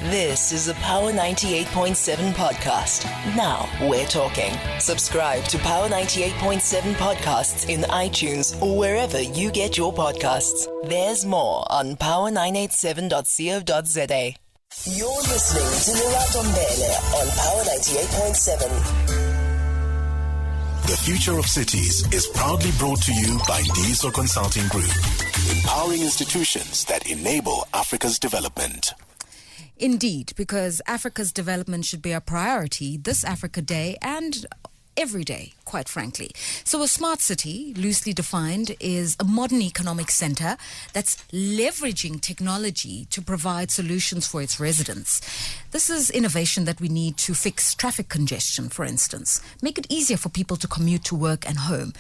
This is a Power 98.7 podcast. Now we're talking. Subscribe to Power 98.7 podcasts in iTunes or wherever you get your podcasts. There's more on power987.co.za. You're listening to Lerato Mbele on Power 98.7. The Future of Cities is proudly brought to you by DSO Consulting Group, empowering institutions that enable Africa's development. Indeed, because Africa's development should be a priority this Africa Day and every day, quite frankly. So a smart city, loosely defined, is a modern economic center that's leveraging technology to provide solutions for its residents. This is innovation that we need to fix traffic congestion, for instance, make it easier for people to commute to work and home.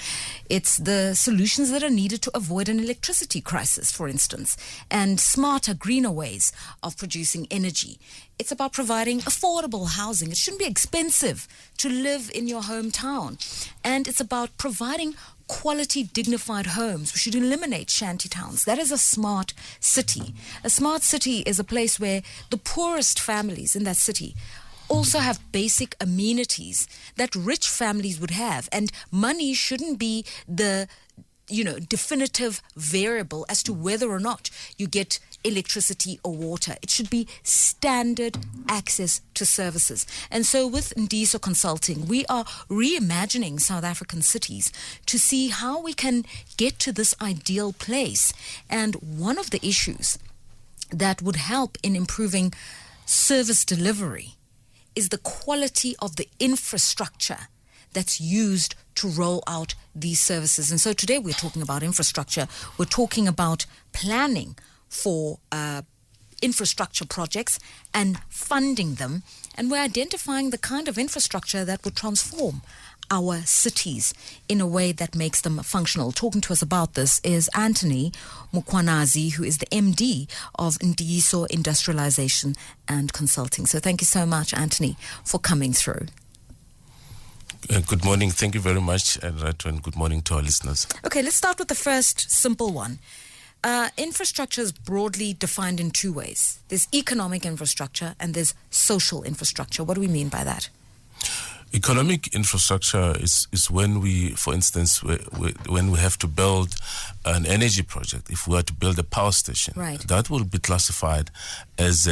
It's the solutions that are needed to avoid an electricity crisis, for instance, and smarter, greener ways of producing energy. It's about providing affordable housing. It shouldn't be expensive to live in your hometown. And it's about providing quality, dignified homes. We should eliminate shanty towns. That is a smart city. A smart city is a place where the poorest families in that city also have basic amenities that rich families would have. And money shouldn't be the definitive variable as to whether or not you get electricity or water. It should be standard access to services. And so with DSO Consulting, we are reimagining South African cities to see how we can get to this ideal place. And one of the issues that would help in improving service delivery is the quality of the infrastructure that's used to roll out these services. And so today we're talking about infrastructure. We're talking about planning for infrastructure projects and funding them. And we're identifying the kind of infrastructure that would transform our cities in a way that makes them functional. Talking to us about this is Auntony Mukhwanazi, who is the MD of DSO Industrialization and Consulting. So thank you so much, Auntony, for coming through. Good morning. Thank you very much, Rato, and good morning to our listeners. Okay, let's start with the first simple one. Infrastructure is broadly defined in two ways. There's economic infrastructure and there's social infrastructure. What do we mean by that? Economic infrastructure is when we, for instance, when we have to build an energy project. If we are to build a power station, right, that will be classified as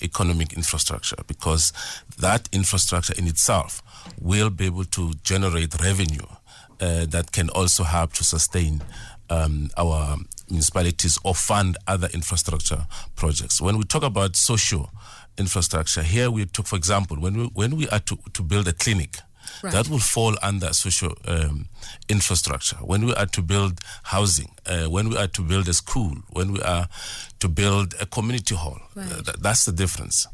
economic infrastructure, because that infrastructure in itself will be able to generate revenue that can also help to sustain our municipalities or fund other infrastructure projects. When we talk about social infrastructure, here we took, for example, when we are to build a clinic, right, that will fall under social infrastructure. When we are to build housing, when we are to build a school, when we are to build a community hall, right, that's the difference.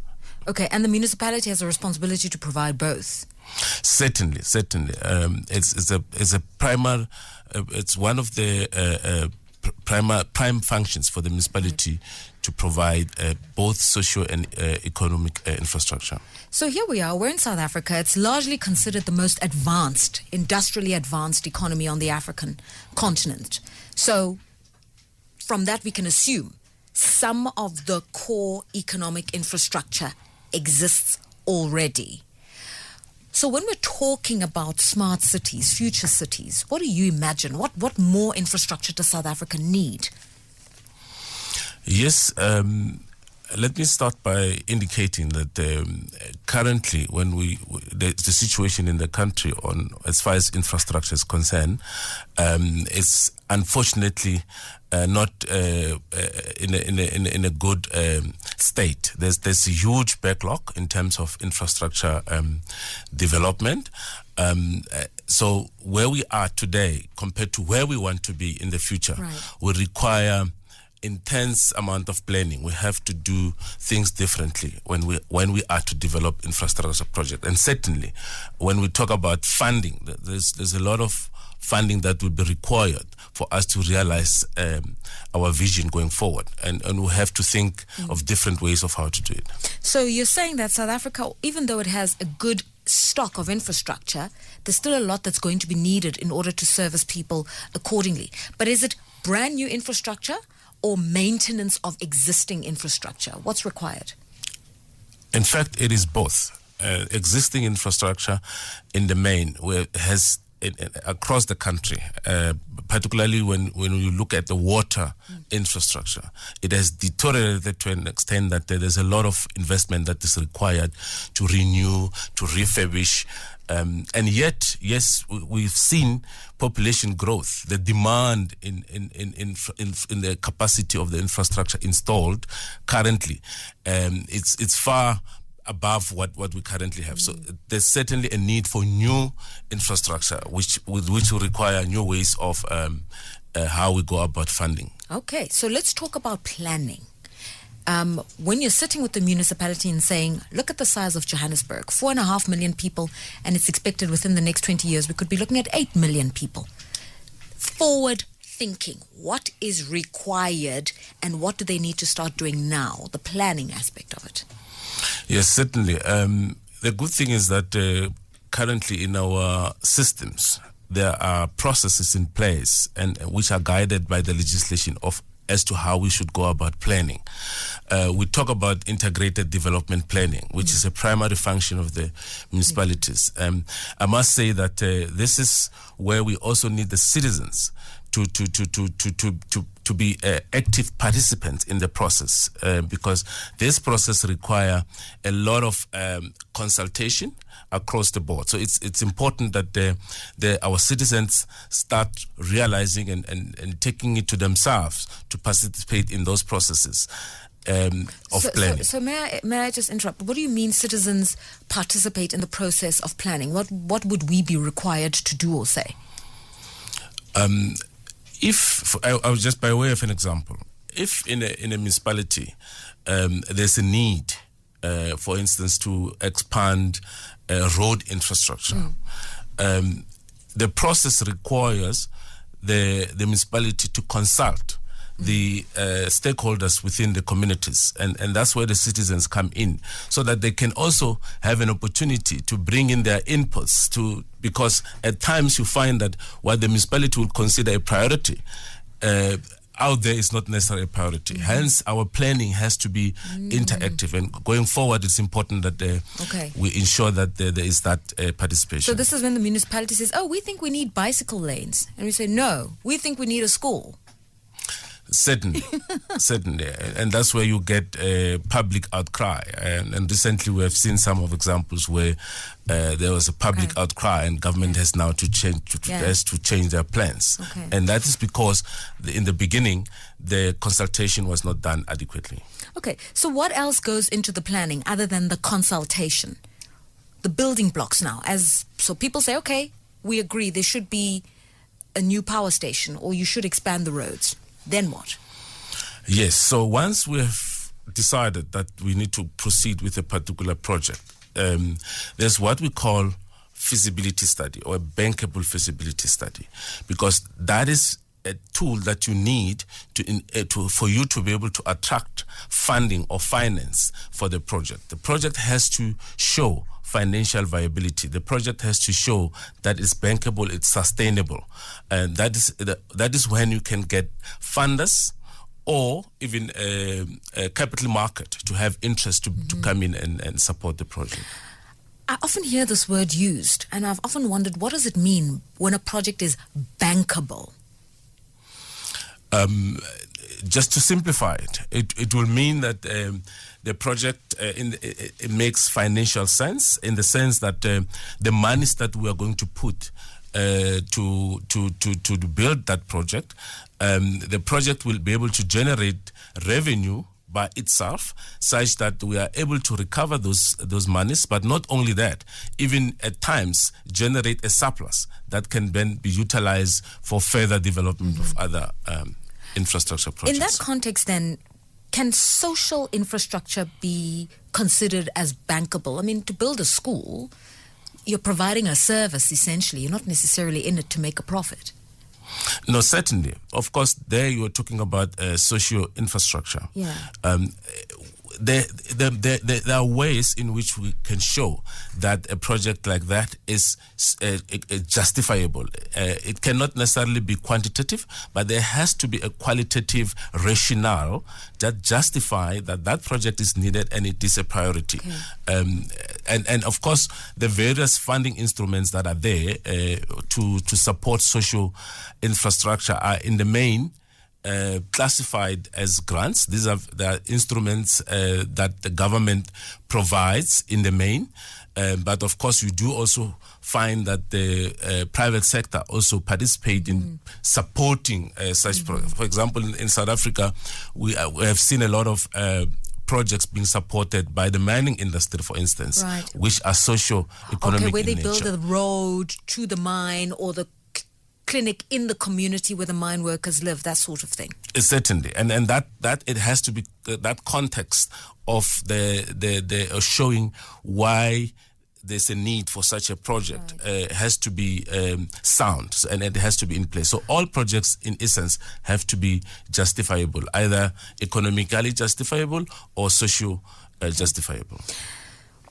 Okay, and the municipality has a responsibility to provide both. Certainly. It's a primary. It's one of the prime functions for the municipality to provide both social and economic infrastructure. So here we are, we're in South Africa. It's largely considered the most advanced, industrially advanced economy on the African continent. So from that we can assume some of the core economic infrastructure exists already. So when we're talking about smart cities, future cities, what do you imagine? What more infrastructure does South Africa need? Yes, let me start by indicating that currently, when the situation in the country on as far as infrastructure is concerned, is unfortunately not in a good state. There's a huge backlog in terms of infrastructure development. So where we are today compared to where we want to be in the future, right, will require intense amount of planning. We have to do things differently when we are to develop infrastructure projects. And certainly, when we talk about funding, there's a lot of funding that will be required for us to realize our vision going forward. And we have to think of different ways of how to do it. So you're saying that South Africa, even though it has a good stock of infrastructure, there's still a lot that's going to be needed in order to service people accordingly. But is it brand new infrastructure or maintenance of existing infrastructure? What's required? In fact, it is both. Existing infrastructure in the main has across the country, particularly when you look at the water infrastructure, it has deteriorated to an extent that there's a lot of investment that is required to renew, to refurbish. And yet, yes, we've seen population growth. The demand in the capacity of the infrastructure installed currently, it's far above what we currently have. So there's certainly a need for new infrastructure, which will require new ways of how we go about funding. Okay, so let's talk about planning. When you're sitting with the municipality and saying, look at the size of Johannesburg, 4.5 million people, and it's expected within the next 20 years we could be looking at 8 million people. Forward thinking, what is required and what do they need to start doing now, the planning aspect of it? Yes, certainly. The good thing is that currently in our systems, there are processes in place and which are guided by the legislation as to how we should go about planning. We talk about integrated development planning, which is a primary function of the municipalities. I must say that this is where we also need the citizens to be active participants in the process, because this process require a lot of consultation across the board. So it's important that our citizens start realizing and taking it to themselves to participate in those processes of planning. So may I just interrupt? What do you mean citizens participate in the process of planning? What would we be required to do or say? I was just by way of an example, if in a municipality there's a need, for instance, to expand road infrastructure, the process requires the municipality to consult the stakeholders within the communities, and that's where the citizens come in, so that they can also have an opportunity to bring in their inputs because at times you find that what the municipality will consider a priority out there is not necessarily a priority. Hence, our planning has to be interactive, and going forward, it's important that we ensure that there is that participation. So this is when the municipality says, "Oh, we think we need bicycle lanes," and we say, "No, we think we need a school." Certainly, and that's where you get a public outcry. And recently, we have seen some of examples where there was a public outcry, and government has now to change their plans. And that is because in the beginning, the consultation was not done adequately. Okay, so what else goes into the planning other than the consultation? The building blocks now, so people say, okay, we agree there should be a new power station, or you should expand the roads. Then what? Yes, so once we have decided that we need to proceed with a particular project, there's what we call feasibility study, or a bankable feasibility study, because that is a tool that you need for you to be able to attract funding or finance for the project. The project has to show financial viability. The project has to show that it's bankable, it's sustainable, and that is when you can get funders or even a capital market to have interest to come in and support the project. I often hear this word used, and I've often wondered, what does it mean when a project is bankable? Just to simplify it will mean that the project it makes financial sense, in the sense that the monies that we are going to put to build that project, the project will be able to generate revenue by itself, such that we are able to recover those monies, but not only that, even at times generate a surplus that can then be utilized for further development of other infrastructure projects. In that context, then, can social infrastructure be considered as bankable? I mean, to build a school, you're providing a service, essentially. You're not necessarily in it to make a profit. No, certainly. Of course, there you're talking about socio infrastructure. Yeah. there are ways in which we can show that a project like that is justifiable. It cannot necessarily be quantitative, but there has to be a qualitative rationale that justify that project is needed and it is a priority. And of course, the various funding instruments that are there to support social infrastructure are in the main classified as grants. These are the instruments that the government provides in the main. But of course, you do also find that the private sector also participate in supporting such projects. For example, in South Africa, we have seen a lot of projects being supported by the mining industry, for instance, which are socio-economic where they in nature. build a road to the mine or the clinic in the community where the mine workers live, that sort of thing. Certainly, and that it has to be that context of the showing why there's a need for such a project has to be sound, and it has to be in place. So all projects, in essence, have to be justifiable, either economically justifiable or socio justifiable.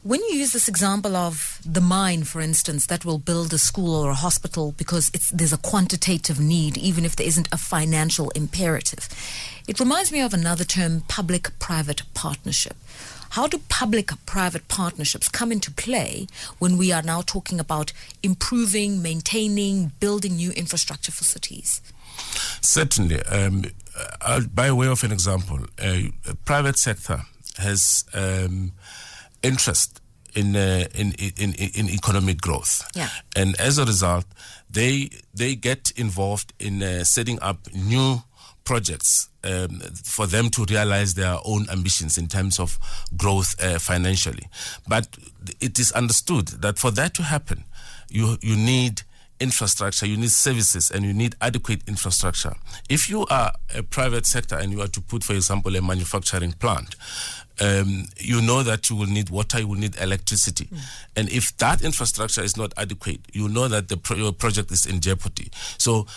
When you use this example of the mine, for instance, that will build a school or a hospital because there's a quantitative need, even if there isn't a financial imperative, it reminds me of another term, public-private partnership. How do public-private partnerships come into play when we are now talking about improving, maintaining, building new infrastructure for cities? Certainly. By way of an example, private sector has interest in economic growth, and as a result, they get involved in setting up new projects for them to realize their own ambitions in terms of growth financially. But it is understood that for that to happen, you need infrastructure, you need services, and you need adequate infrastructure. If you are a private sector and you are to put, for example, a manufacturing plant, you know that you will need water, you will need electricity. And if that infrastructure is not adequate, you know that your project is in jeopardy. So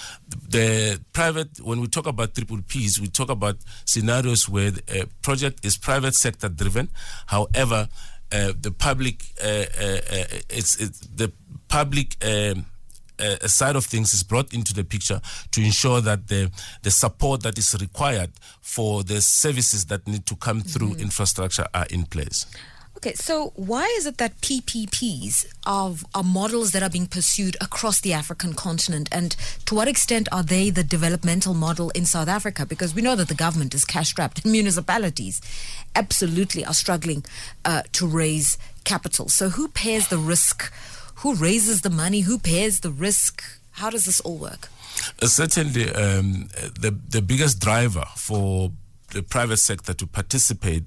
the private, when we talk about triple Ps, we talk about scenarios where a project is private sector driven. However, the public, a side of things is brought into the picture to ensure that the support that is required for the services that need to come through infrastructure are in place. Okay, so why is it that PPPs are models that are being pursued across the African continent, and to what extent are they the developmental model in South Africa? Because we know that the government is cash-strapped and municipalities absolutely are struggling to raise capital. So who bears the risk? Who raises the money? Who bears the risk? How does this all work? Certainly, the biggest driver for the private sector to participate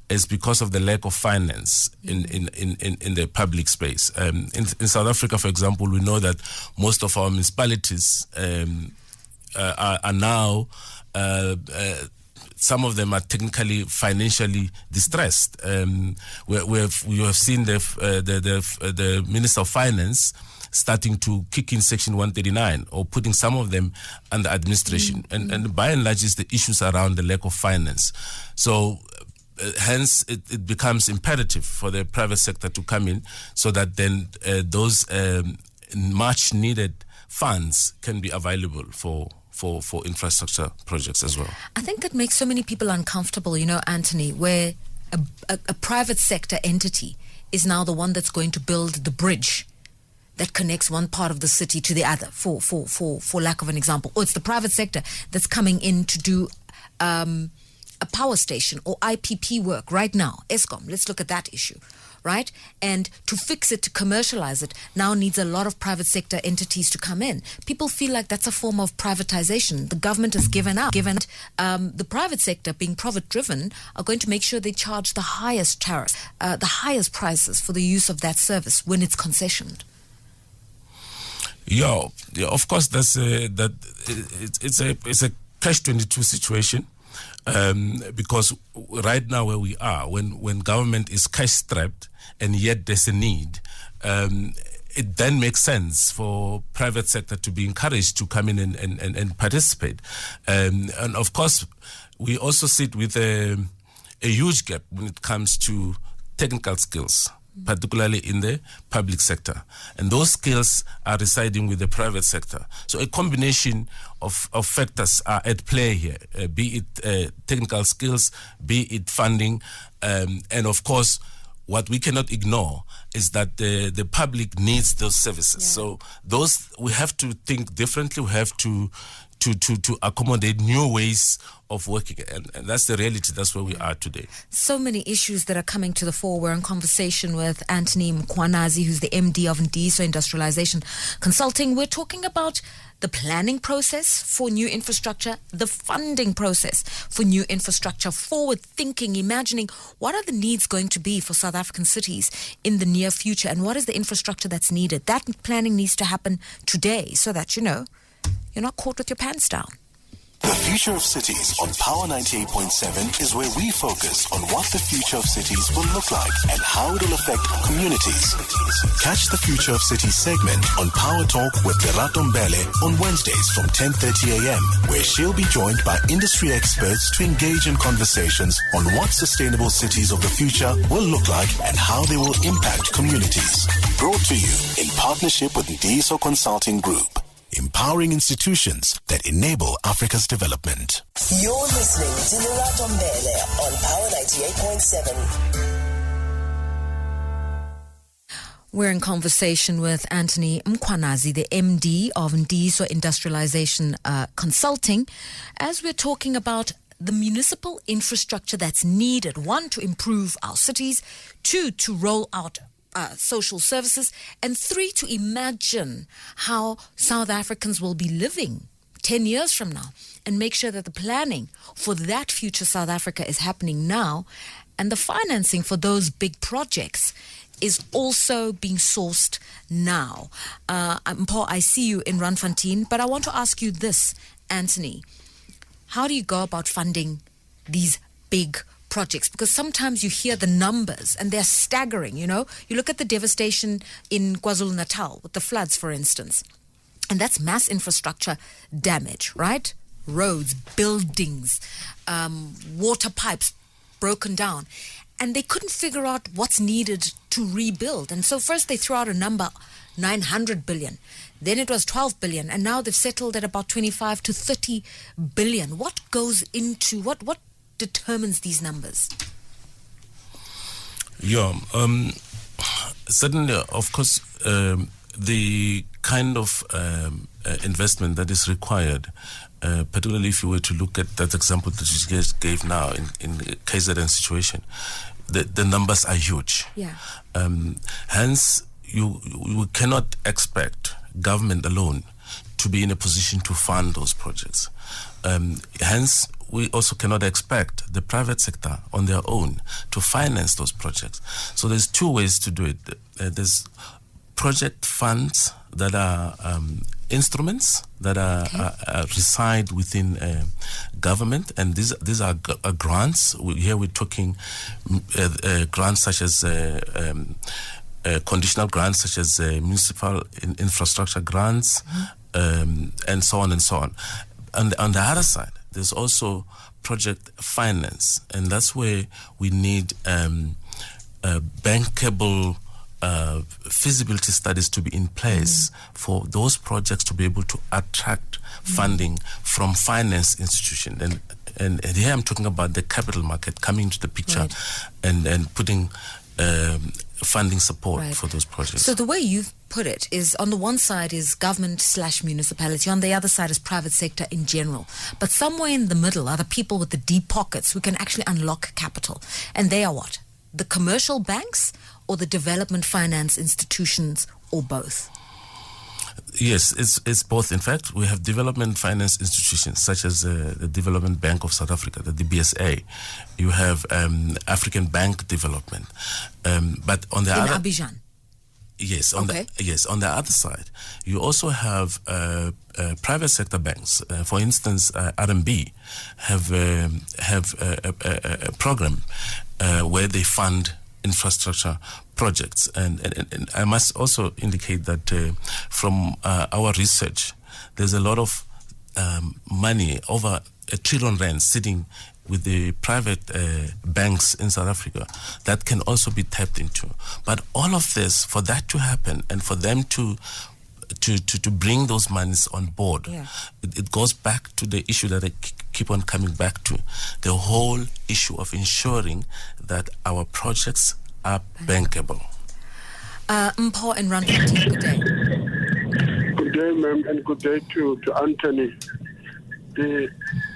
is because of the lack of finance in the public space. In South Africa, for example, we know that most of our municipalities are now some of them are technically, financially distressed. We have seen the Minister of Finance starting to kick in Section 139 or putting some of them under administration. And by and large, it's the issues around the lack of finance. So hence, it becomes imperative for the private sector to come in so that then those much needed funds can be available for infrastructure projects as well. I think that makes so many people uncomfortable, Auntony, where a private sector entity is now the one that's going to build the bridge that connects one part of the city to the other, for lack of an example. Or it's the private sector that's coming in to do a power station or IPP work right now. Eskom, let's look at that issue. Right? And to fix it, to commercialize it, now needs a lot of private sector entities to come in. People feel like that's a form of privatization. The government has given up. The private sector, being profit-driven, are going to make sure they charge the highest tariffs, the highest prices for the use of that service when it's concessioned. Yeah, of course, it's a catch-22 situation. Because right now where we are, when government is cash-strapped and yet there's a need, it then makes sense for private sector to be encouraged to come in and participate. And of course, we also sit with a a huge gap when it comes to technical skills, particularly in the public sector. And those skills are residing with the private sector. So a combination of factors are at play here, be it technical skills, be it funding, and of course, what we cannot ignore is that the public needs those services. So those, we have to think differently. We have to accommodate new ways of working, and that's the reality. That's where we are today. So many issues that are coming to the fore. We're in conversation with Auntony Mukhwanazi, who's the MD of Ndiso Industrialization Consulting. We're talking about the planning process for new infrastructure, the funding process for new infrastructure, forward thinking, imagining what are the needs going to be for South African cities in the near future, and what is the infrastructure that's needed. That planning needs to happen today so that, you're not caught with your pants down. The Future of Cities on Power 98.7 is where we focus on what the future of cities will look like and how it will affect communities. Catch the Future of Cities segment on Power Talk with Lerato Mbele on Wednesdays from 10:30 a.m., where she'll be joined by industry experts to engage in conversations on what sustainable cities of the future will look like and how they will impact communities. Brought to you in partnership with Ndiso Consulting Group. Empowering institutions that enable Africa's development. You're listening to Lerato Mbele on Power 98.7. We're in conversation with Auntony Mukhwanazi, the MD of Ndiso Industrialization Consulting, as we're talking about the municipal infrastructure that's needed, one, to improve our cities, two, to roll out social services, and three, to imagine how South Africans will be living 10 years from now, and make sure that the planning for that future South Africa is happening now, and the financing for those big projects is also being sourced now. Paul, I see you in Randfontein, but I want to ask you this, Auntony. How do you go about funding these big projects? Because sometimes you hear the numbers and they're staggering. You look at the devastation in KwaZulu-Natal with the floods, for instance, and that's mass infrastructure damage, right? Roads, buildings, water pipes broken down, and they couldn't figure out what's needed to rebuild. And so first they threw out a number, 900 billion, then it was 12 billion, and now they've settled at about 25 to 30 billion. What goes into what determines these numbers? Certainly, of course, the kind of investment that is required, particularly if you were to look at that example that you just gave now in the KZN situation, the numbers are huge. Hence, you cannot expect government alone to be in a position to fund those projects. Hence, we also cannot expect the private sector on their own to finance those projects. So there's two ways to do it. There's project funds that are instruments that reside within government, and these are grants. Here we're talking grants such as conditional grants, such as municipal infrastructure grants, and so on and so on. And on the other side, there's also project finance, and that's where we need bankable feasibility studies to be in place for those projects to be able to attract funding from finance institutions. And here I'm talking about the capital market coming into the picture, and putting funding support for those projects. So the way you've put it is, on the one side is government/municipality, on the other side is private sector in general. But somewhere in the middle are the people with the deep pockets who can actually unlock capital. And they are what? The commercial banks or the development finance institutions, or both? Yes, it's both. In fact, we have development finance institutions such as the Development Bank of South Africa, the DBSA. You have African Bank Development, but on the other, Abidjan. Yes, on the other side, you also have private sector banks. For instance, RMB have a program where they fund infrastructure projects, and I must also indicate that from our research, there's a lot of money, over R1 trillion sitting with the private banks in South Africa that can also be tapped into. But all of this, for that to happen and for them to bring those monies on board, it goes back to the issue that I keep on coming back to, the whole issue of ensuring that our projects are bankable. Mpho and Randfontein, good day. Good day, ma'am, and good day to Auntony. The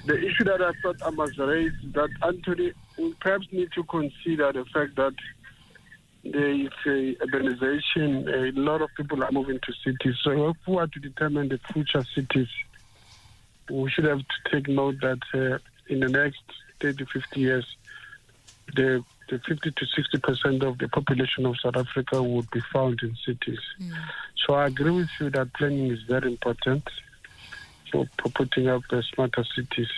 issue that I thought I must raise is that Auntony will perhaps need to consider the fact that there is a urbanization. A lot of people are moving to cities. So if we are to determine the future cities, we should have to take note that in the next 30, 50 years, the 50 to 60% of the population of South Africa would be found in cities. So I agree with you that planning is very important for putting up smarter cities.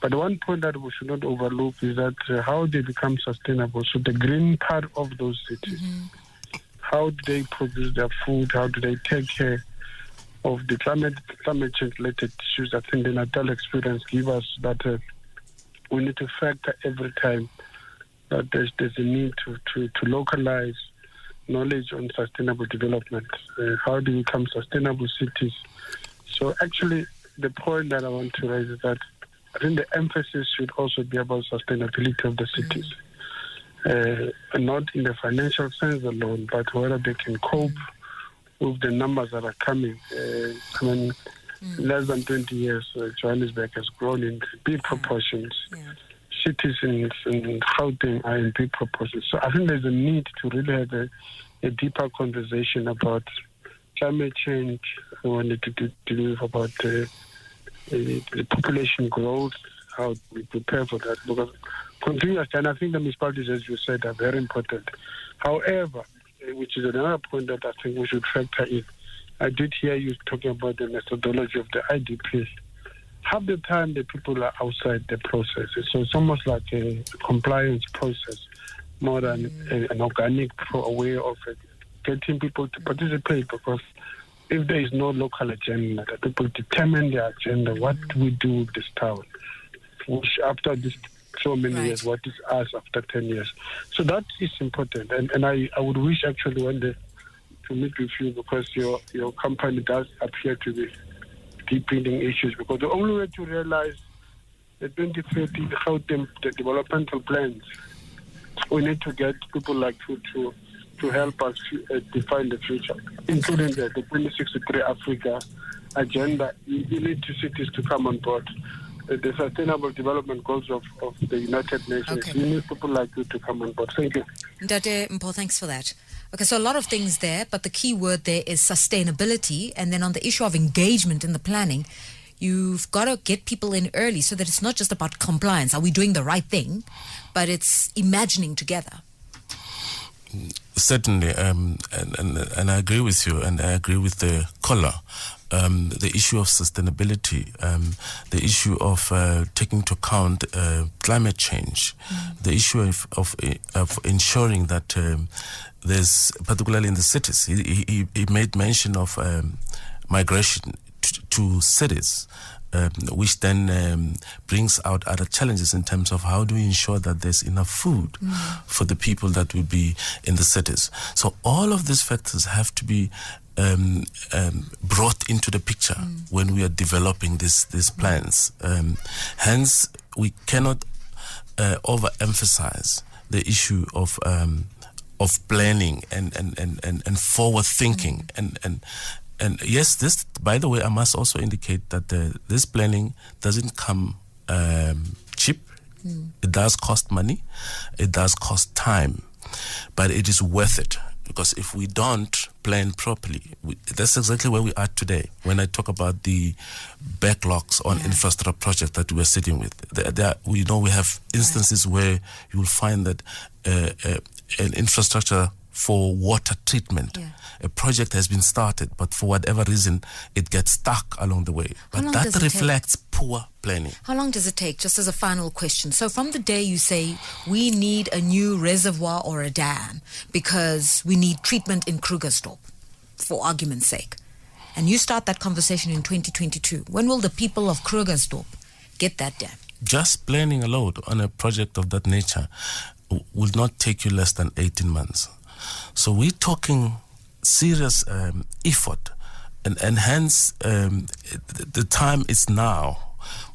But one point that we should not overlook is that how they become sustainable. So the green part of those cities, how do they produce their food? How do they take care of the climate change related issues? I think the Natal experience gives us that we need to factor every time that there's a need to localize knowledge on sustainable development. How do we become sustainable cities? So actually, the point that I want to raise is that I think the emphasis should also be about sustainability of the cities. Not in the financial sense alone, but whether they can cope with the numbers that are coming. Less than 20 years, Johannesburg has grown in big proportions. Cities in Gauteng are in big proportions. So I think there's a need to really have a deeper conversation about climate change. We need to do about the population growth, how we prepare for that. Because continuously, and I think the municipalities, as you said, are very important. However, which is another point that I think we should factor in. I did hear you talking about the methodology of the IDPs. Half the time, the people are outside the process. So it's almost like a compliance process more than an organic way of getting people to participate. Because if there is no local agenda, the people determine their agenda, what do we do with this town? Which after this so many years, what is us after 10 years? So that is important. And I would wish actually one day to meet with you, because your company does appear to be deep in issues, because the only way to realize the 2030 the developmental plans, we need to get people like you to help us define the future, including the 2063 Africa agenda. You need cities to come on board. The Sustainable Development Goals of the United Nations. Okay. You need people like you to come on board. Thank you. Ndate Mpho, thanks for that. Okay, so a lot of things there, but the key word there is sustainability. And then on the issue of engagement in the planning, you've got to get people in early so that it's not just about compliance. Are we doing the right thing? But it's imagining together. Certainly, and I agree with you, and I agree with the caller. The issue of sustainability, the issue of taking into account climate change, the issue of ensuring that there's, particularly in the cities, he made mention of migration to cities. Which then brings out other challenges in terms of how do we ensure that there's enough food for the people that will be in the cities. So all of these factors have to be brought into the picture when we are developing these plans. Hence, we cannot overemphasize the issue of planning and forward thinking and yes, this, by the way, I must also indicate that this planning doesn't come cheap. It does cost money. It does cost time. But it is worth it. Because if we don't plan properly, that's exactly where we are today. When I talk about the backlogs on infrastructure projects that we're sitting with, we know we have instances where you will find that an infrastructure for water treatment, a project has been started, but for whatever reason, it gets stuck along the way. But that reflects poor planning. How long does it take, just as a final question? So from the day you say we need a new reservoir or a dam because we need treatment in Krugersdorp, for argument's sake, and you start that conversation in 2022, when will the people of Krugersdorp get that dam? just planning alone on a project of that nature will not take you less than 18 months. So we're talking serious effort, and hence the time is now.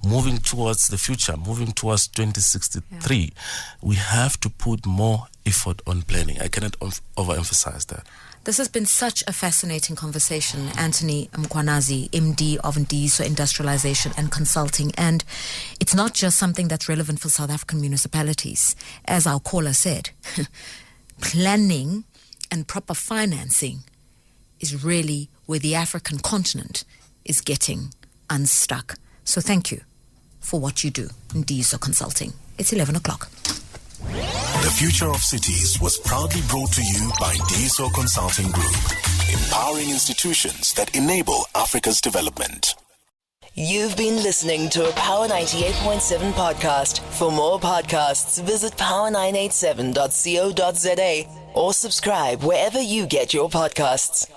Moving towards the future, moving towards 2063, we have to put more effort on planning. I cannot overemphasize that. This has been such a fascinating conversation. Auntony Mukhwanazi, MD of Ndiso Industrialization and Consulting. And it's not just something that's relevant for South African municipalities. As our caller said, planning and proper financing is really where the African continent is getting unstuck. So thank you for what you do in Ndiso Consulting. It's 11 o'clock. The Future of Cities was proudly brought to you by Ndiso Consulting Group, empowering institutions that enable Africa's development. You've been listening to a Power 98.7 podcast. For more podcasts, visit power987.co.za or subscribe wherever you get your podcasts.